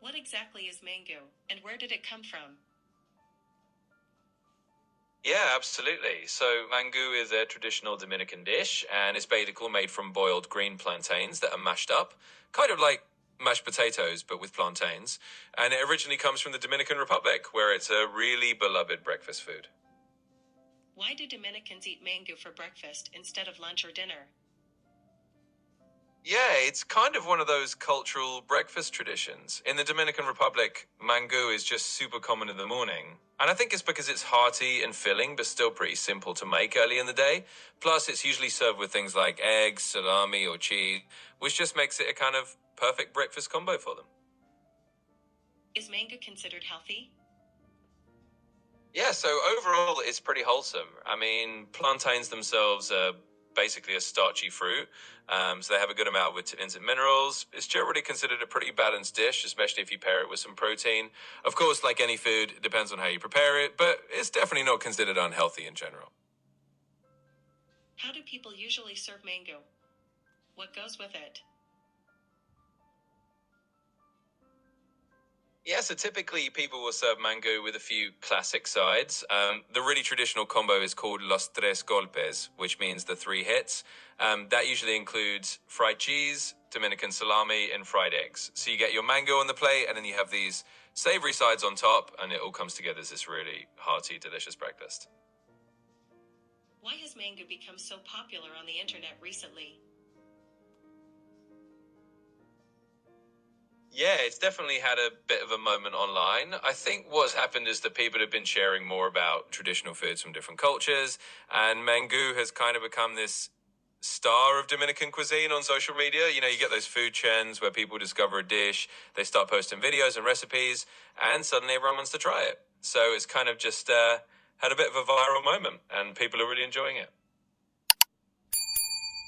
What exactly is mango, and where did it come from? Yeah, absolutely. So mangu is a traditional Dominican dish, and it's basically made from boiled green plantains that are mashed up, kind of like mashed potatoes, but with plantains. And it originally comes from the Dominican Republic, where it's a really beloved breakfast food. Why do Dominicans eat mango for breakfast instead of lunch or dinner? Yeah, it's kind of one of those cultural breakfast traditions. In the Dominican Republic, mango is just super common in the morning. And I think it's because it's hearty and filling, but still pretty simple to make early in the day. Plus, it's usually served with things like eggs, salami, or cheese, which just makes it a kind of perfect breakfast combo for them. Is mango considered healthy? Yeah, so overall, it's pretty wholesome. I mean, plantains themselves are basically a starchy fruit, so they have a good amount of vitamins and minerals. It's generally considered a pretty balanced dish, especially if you pair it with some protein. Of course, like any food, it depends on how you prepare it, but it's definitely not considered unhealthy in general. How do people usually serve mango? What goes with it? Yeah, so typically people will serve mango with a few classic sides. The really traditional combo is called Los Tres Golpes, which means the three hits. That usually includes fried cheese, Dominican salami, and fried eggs. So you get your mango on the plate, and then you have these savory sides on top, and it all comes together as this really hearty, delicious breakfast. Why has mango become so popular on the internet recently? Yeah, it's definitely had a bit of a moment online. I think what's happened is that people have been sharing more about traditional foods from different cultures, and Mangu has kind of become this star of Dominican cuisine on social media. You know, you get those food trends where people discover a dish, they start posting videos and recipes, and suddenly everyone wants to try it. So it's kind of just had a bit of a viral moment, and people are really enjoying it.